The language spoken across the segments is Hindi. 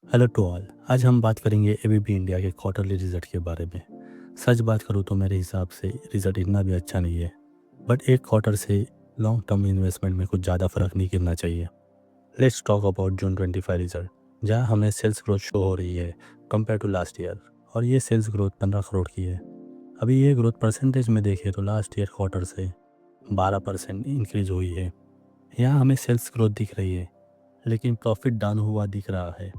Hello to all. आज हम बात करेंगे एबीपी इंडिया के क्वार्टरली रिजल्ट के बारे में। सच बात करूँ तो मेरे हिसाब से रिजल्ट इतना भी अच्छा नहीं है, बट एक क्वार्टर से लॉन्ग टर्म इन्वेस्टमेंट में कुछ ज़्यादा फर्क नहीं गिरना चाहिए। Let's talk about June 25 result, जहाँ हमें सेल्स ग्रोथ शो हो रही है कंपेयर टू लास्ट ईयर, और ये सेल्स ग्रोथ 15 करोड़ की है। अभी ये ग्रोथ परसेंटेज में देखें तो लास्ट ईयर क्वार्टर से 12% इंक्रीज हुई है। यहाँ हमें सेल्स ग्रोथ दिख रही है, लेकिन प्रॉफिट डाउन हुआ दिख रहा है,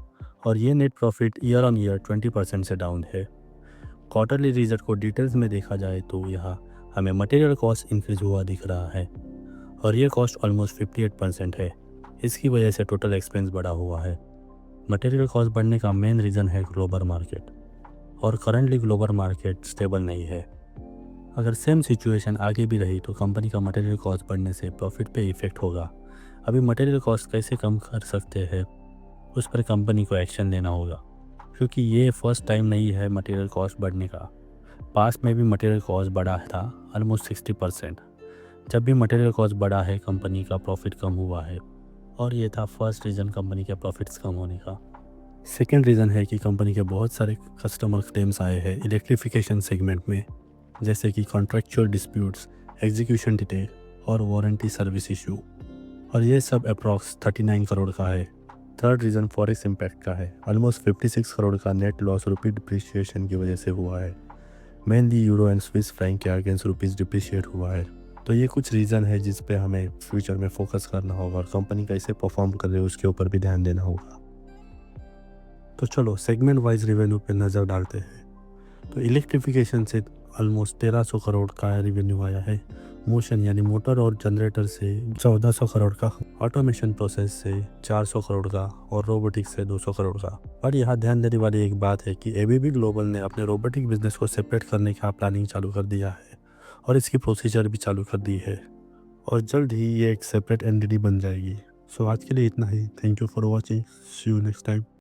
और ये net profit year on year 20% से डाउन है। क्वार्टरली रिजल्ट को डिटेल्स में देखा जाए तो यहाँ हमें मटेरियल कॉस्ट इंक्रीज हुआ दिख रहा है, और ये कॉस्ट ऑलमोस्ट 58% है। इसकी वजह से टोटल एक्सपेंस बढ़ा हुआ है। मटेरियल कॉस्ट बढ़ने का मेन रीज़न है ग्लोबल मार्केट, और करंटली ग्लोबल मार्केट स्टेबल नहीं है। अगर सेम सिचुएशन आगे भी रही तो कंपनी का मटेरियल कॉस्ट बढ़ने से प्रॉफिट पे इफेक्ट होगा। अभी मटेरियल कॉस्ट कैसे कम कर सकते हैं, उस पर कंपनी को एक्शन लेना होगा, क्योंकि ये फर्स्ट टाइम नहीं है मटेरियल कॉस्ट बढ़ने का। पास्ट में भी मटेरियल कॉस्ट बढ़ा था ऑलमोस्ट 60%। जब भी मटेरियल कॉस्ट बढ़ा है कंपनी का प्रॉफिट कम हुआ है, और ये था फर्स्ट रीज़न कंपनी के प्रॉफिट्स कम होने का। सेकेंड रीज़न है कि कंपनी के बहुत सारे कस्टमर क्लेम्स आए हैं इलेक्ट्रिफिकेशन सेगमेंट में, जैसे कि कॉन्ट्रेक्चुअल डिस्प्यूट्स, एग्जीक्यूशन डिटे और वारंटी सर्विस इशू, और ये सब अप्रॉक्स 39 करोड़ का है। थर्ड रीज़न फॉरेक्स इम्पैक्ट का है। ऑलमोस्ट 56 करोड़ का नेट लॉस रुपी डिप्रिशिएशन की वजह से हुआ है। Mainly euro and Swiss franc के अगेंस्ट रुपीज़ डिप्रिशिएट हुआ है। तो ये कुछ रीज़न है जिस पे हमें फ्यूचर में फोकस करना होगा, और कंपनी कैसे परफॉर्म कर रही है उसके ऊपर भी ध्यान देना होगा। तो चलो सेगमेंट वाइज रेवेन्यू पे नज़र डालते हैं। तो इलेक्ट्रिफिकेशन से ऑलमोस्ट 1300 करोड़ का रेवेन्यू आया है। मोशन यानी मोटर और जनरेटर से 1400 करोड़ का, ऑटोमेशन प्रोसेस से 400 करोड़ का, और रोबोटिक्स से 200 करोड़ का। और यहाँ ध्यान देने वाली एक बात है कि एबीबी ग्लोबल ने अपने रोबोटिक बिजनेस को सेपरेट करने का प्लानिंग चालू कर दिया है, और इसकी प्रोसीजर भी चालू कर दी है, और जल्द ही ये एक सेपरेट एंटिटी बन जाएगी। सो आज के लिए इतना ही। Thank you for watching. See you next time.